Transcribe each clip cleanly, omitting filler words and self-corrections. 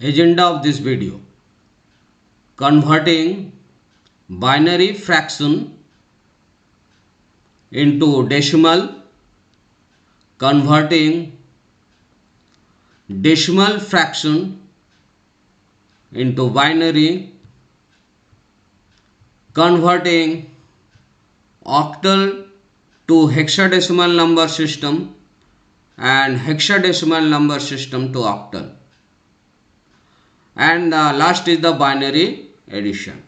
Agenda of this video: converting binary fraction into decimal, converting decimal fraction into binary, converting octal to hexadecimal number system and hexadecimal number system to octal, and last is the binary addition.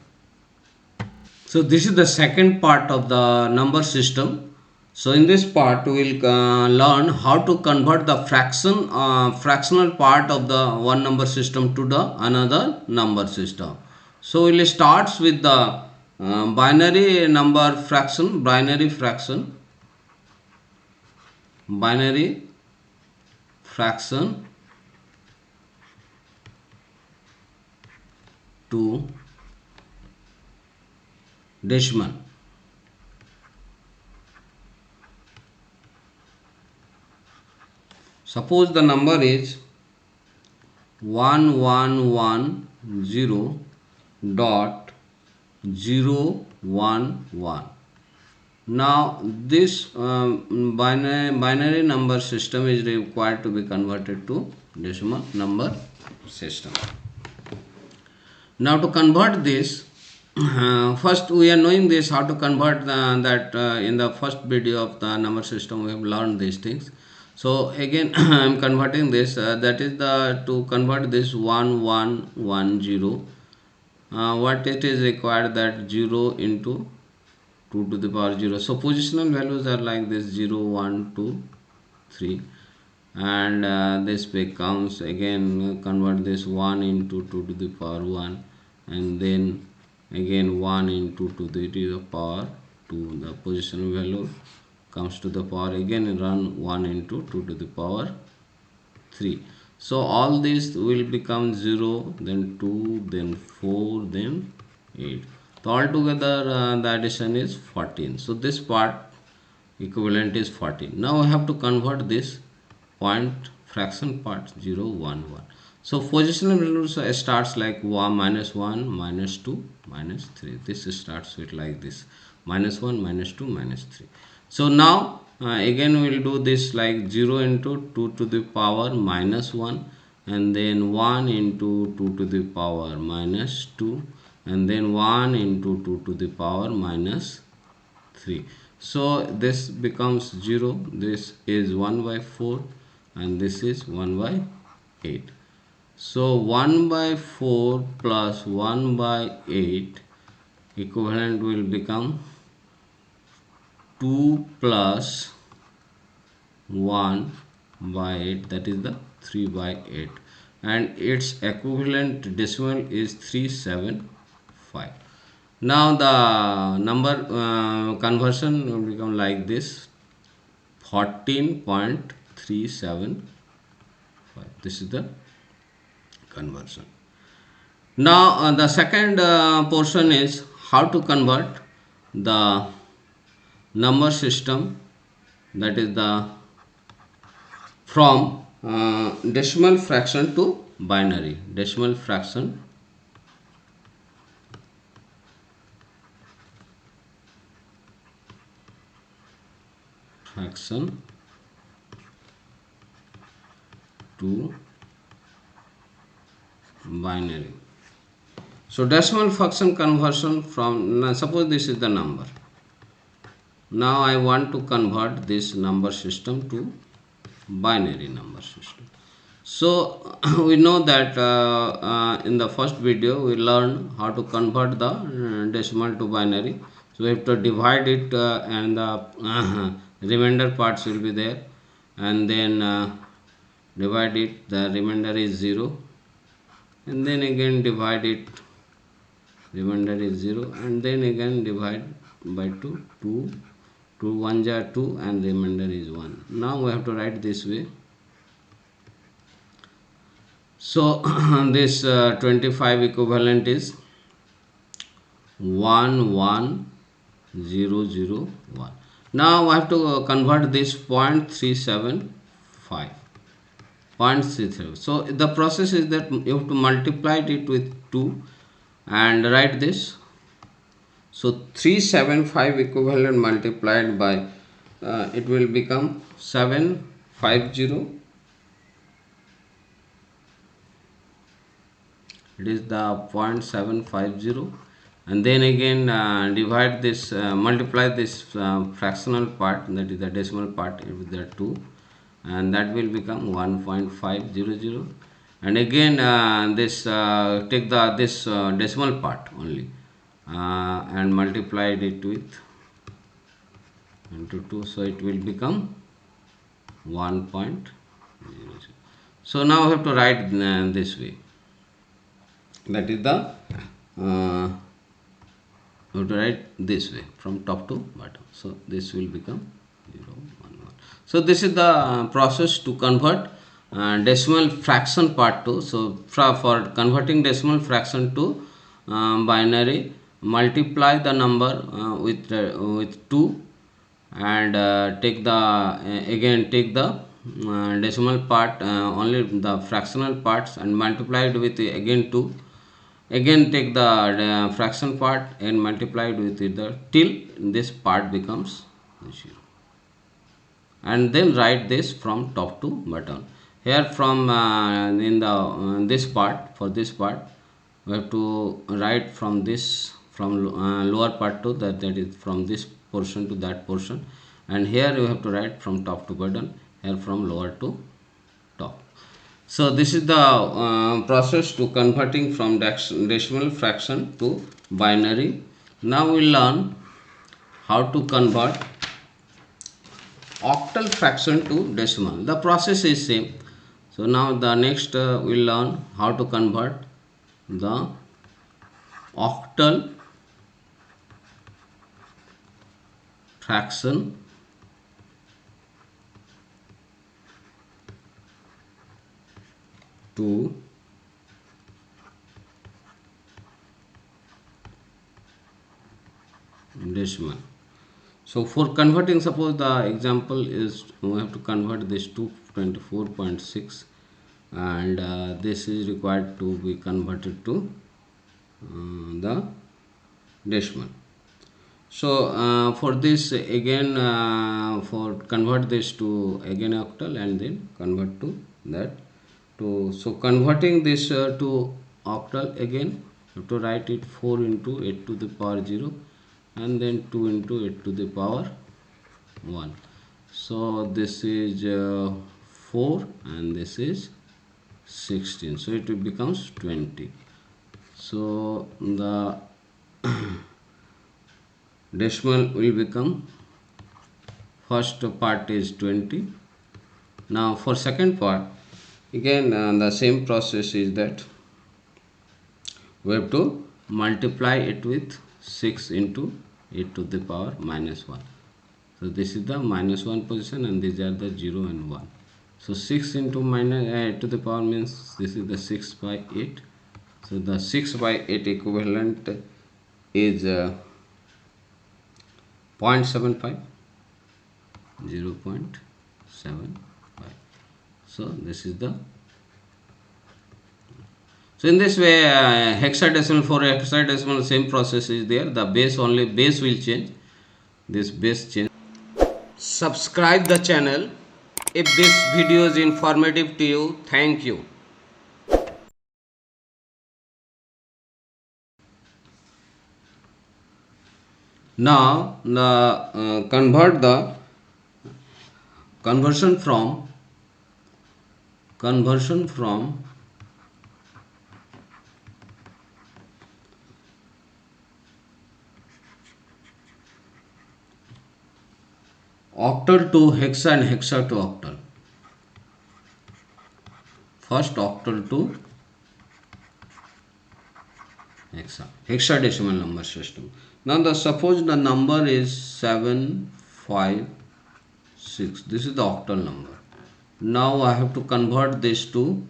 So this is the second part of the number system. So in this part we will learn how to convert the fractional part of the one number system to the another number system. So we will start with the binary number fraction, binary fraction to decimal. Suppose the number is 1110.011. Now this binary number system is required to be converted to decimal number system. Now to convert this, first we are knowing this how to convert that in the first video of the number system we have learned these things. So again I am converting this, that is the to convert this 1110, what it is required, that 0 into 2 to the power 0. So positional values are like this: 0, 1, 2, 3, and this becomes again convert this 1 into 2 to the power 1, and then again 1 into 2 to the power 2. The positional value comes to the power, again run 1 into 2 to the power 3. So all this will become 0, then 2, then 4, then 8. So altogether the addition is 14. So this part equivalent is 14. Now I have to convert this point fraction part 0, 1, 1. So positional value starts like 1, minus 1, minus 2, minus 3. This starts with like this: minus 1, minus 2, minus 3. So now again we will do this like 0 into 2 to the power minus 1, and then 1 into 2 to the power minus 2, and then 1 into 2 to the power minus 3. So this becomes 0, this is 1 by 4, and this is 1 by 8. So 1 by 4 plus 1 by 8 equivalent will become 2 plus 1 by 8, that is the 3 by 8, and its equivalent decimal is 375. Now the number conversion will become like this: 14.375. This is the conversion. Now the second portion is how to convert the number system, that is the from decimal fraction to binary. Decimal fraction to binary. So decimal fraction conversion from, now suppose this is the number. Now I want to convert this number system to binary number system. So we know that in the first video we learned how to convert the decimal to binary. So we have to divide it and the remainder parts will be there, and then divide it, the remainder is 0, and then again divide it, remainder is 0, and then again divide by 2, 2 1s are 2, and remainder is 1. Now we have to write this way. So this 25 equivalent is 11001. Now I have to convert this 0.375. 0.33. So the process is that you have to multiply it with 2 and write this. So 375 equivalent multiplied by it will become 750. It is the 0.750, and then again divide this, multiply this fractional part, that is the decimal part, with the 2, and that will become 1.500. And again this take the this decimal part only and multiplied it with into 2, so it will become 1.00. So now we have to write this way, that is the we have to write this way from top to bottom. So this will become 0, 1, 1. So this is the process to convert decimal fraction part to. So for converting decimal fraction to binary, multiply the number with 2 and take the again take the decimal part, only the fractional parts, and multiply it with again 2. Again take the fraction part and multiply it with the till this part becomes 0, and then write this from top to bottom. Here from in the this part, for this part we have to write from this, from lower part to that is from this portion to that portion, and here you have to write from top to bottom, here from lower to top. So this is the process to converting from decimal fraction to binary. Now we learn how to convert octal fraction to decimal. The process is same. So now the next we'll learn how to convert the octal fraction to decimal. So for converting, suppose the example is we have to convert this to 24.6, and this is required to be converted to the decimal. So for this again for convert this to again octal and then convert to that to. So converting this to octal, again you have to write it 4 into 8 to the power 0 and then 2 into 8 to the power 1. So this is 4 and this is 16, so it becomes 20. So the decimal will become, first part is 20. Now for second part, again the same process is that we have to multiply it with 6 into 8 to the power minus 1. So this is the minus 1 position and these are the 0 and 1. So 6 into minus 8 to the power means this is the 6 by 8. So the 6 by 8 equivalent is 0.75, 0.75. So this is the, so in this way hexadecimal, for hexadecimal same process is there, the base only base will change, this base change. Subscribe the channel if this video is informative to you. Thank you. Now the convert the conversion from octal to hexa and hexa to octal. First octal to hexadecimal number system. Now the suppose the number is 756. This is the octal number. Now I have to convert this to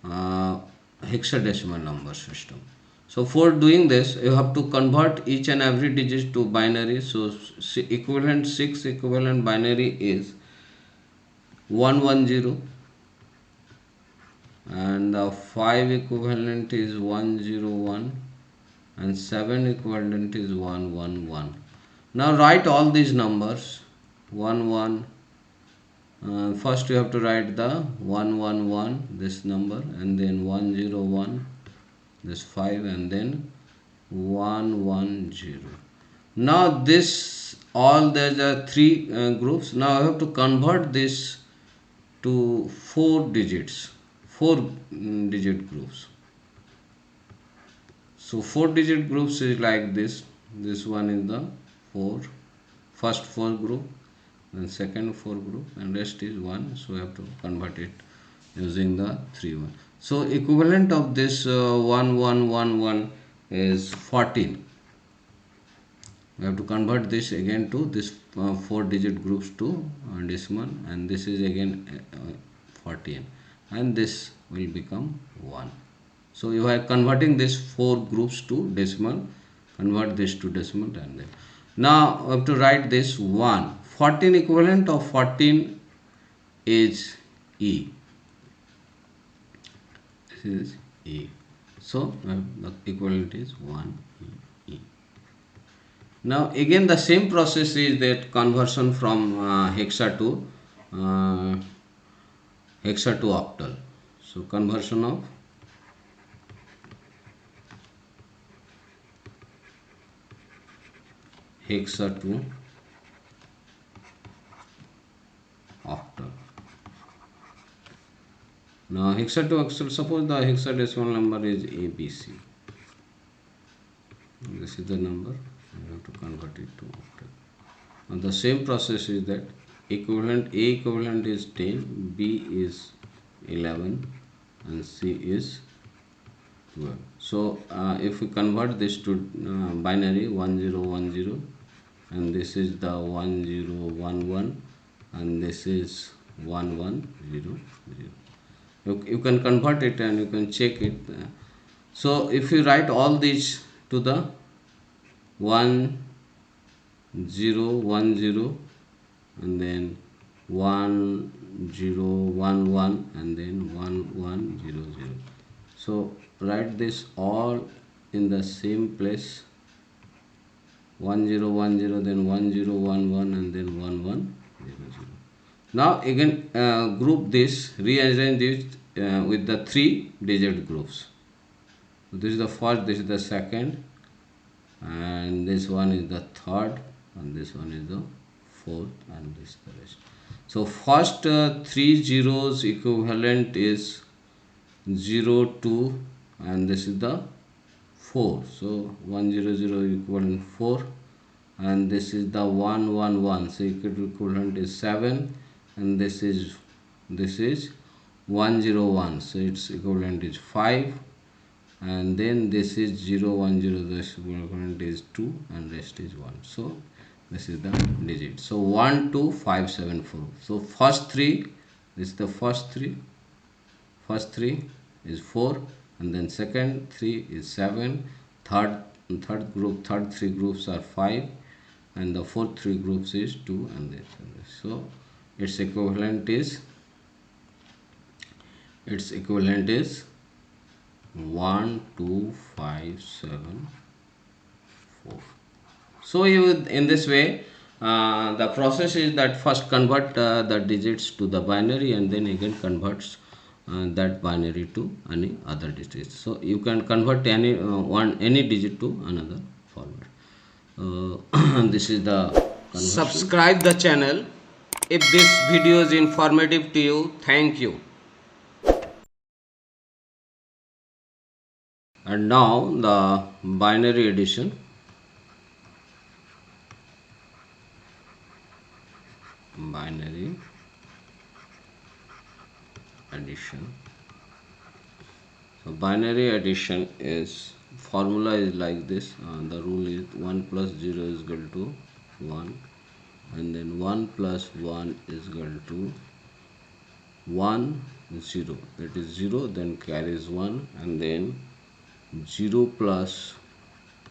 hexadecimal number system. So for doing this, you have to convert each and every digit to binary. So equivalent 6 equivalent binary is 110, and the 5 equivalent is 101, and 7 equivalent is 111. Now write all these numbers. 1 1, first you have to write the 111, this number, and then 101, this 5, and then 110. Now this all, there are three groups. Now I have to convert this to 4 digits, 4 digit groups. So 4 digit groups is like this. This one is the 4, first 4 group, then second 4 group, and rest is 1. So we have to convert it using the 3 1. So equivalent of this 1111 is 14. We have to convert this again to this 4 digit groups to decimal, and this is again 14, and this will become 1. So you are converting this 4 groups to decimal, convert this to decimal, and then now I have to write this 1. 14 equivalent of 14 is E. This is E. So the equivalent is 1 E. Now again the same process is that conversion from hexa to octal. So conversion of hexa to octal. Now hexa to octal, suppose the hexadecimal number is ABC. This is the number, you have to convert it to octal. And the same process is that equivalent, A equivalent is 10, B is 11, and C is 12. So if we convert this to binary 1010, and this is the 1011, and this is 1100. You can convert it and you can check it. So if you write all these to the 1010, and then 1011, and then 1100. So write this all in the same place. 1010, then 1011, and then 1100. Now again group this, rearrange it with the 3 digit groups. So this is the first, this is the second, and this one is the third, and this one is the fourth, and this is the rest. So first 3 zeros equivalent is 0, 2, and this is the 4. So 100 equivalent 4, and this is the 111. So equivalent is 7, and this is 101. So its equivalent is 5, and then this is 010. The equivalent is 2, and rest is 1. So this is the digit. So 1 2 5 7 4. So first 3, this is the first 3. First 3 is 4, and then second 3 is 7. Third 3 groups are 5, and the fourth 3 groups is 2, and this. So its equivalent is 1 2 5 7 4. So you, in this way the process is that first convert the digits to the binary, and then again converts that binary to any other digits. So you can convert any any digit to another format. This is the conversion. Subscribe the channel if this video is informative to you. Thank you. And now the binary addition. Binary addition. So binary addition is, formula is like this. The rule is 1 plus 0 is equal to 1, and then 1 plus 1 is equal to 1 0. That is 0, then carries 1, and then 0 plus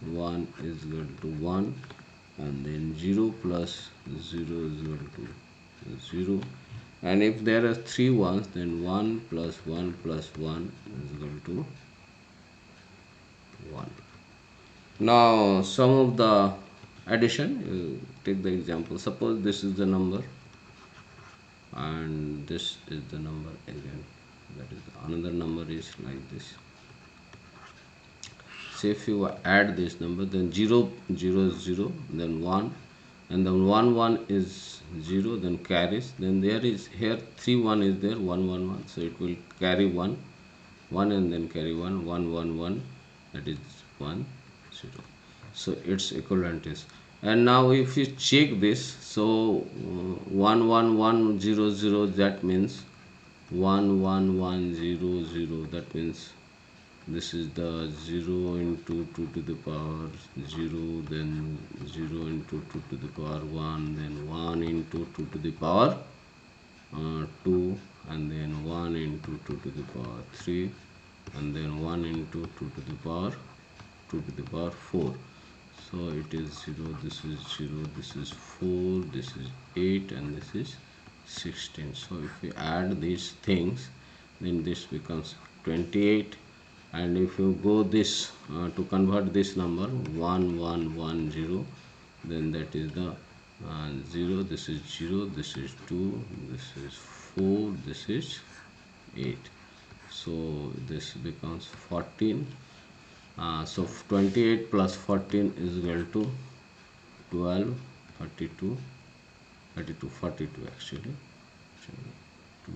1 is equal to 1, and then 0 plus 0 is equal to 0, and if there are 3 ones, then 1 plus 1 plus 1 is equal to 1. Now some of the addition, you take the example, suppose this is the number and this is the number again, that is another number is like this. Say if you add this number, then 0 0 is 0, then 1, and then 1 1 is 0, then carries, then there is here 3 1 is there, 1 1 1, so it will carry 1 1 and then carry 1 1 1 1, that is 1 0. So its equivalent is, and now if you check this, so 1 1 1 0 0, that means 1 1 1 0 0, that means this is the 0 into 2 to the power 0, then 0 into 2 to the power 1, then 1 into 2 to the power 2, and then 1 into 2 to the power 3, and then 1 into 2 to the power 2 to the power 4. So it is 0, this is 0, this is 4, this is 8, and this is 16. So if we add these things, then this becomes 28. And if you go this to convert this number 1110, then that is the 0, this is 0, this is 2, this is 4, this is 8. So this becomes 14. So 28 plus 14 is equal to 12, 32, 42 actually. 2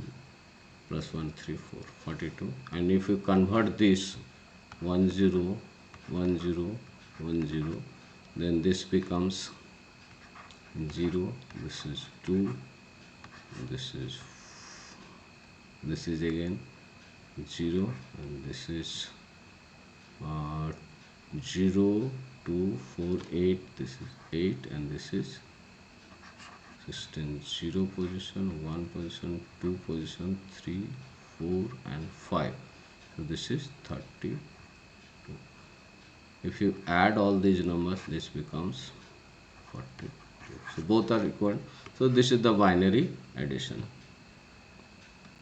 plus 1 3 4 42. And if you convert this 10 10 10, then this becomes 0, this is 2, this is again 0, and this is 0 2 4 8, this is 8, and this is 16. 0 position, 1 position, 2 position, 3 4 and 5. So this is 32. If you add all these numbers, this becomes 42. So both are equal. So this is the binary addition.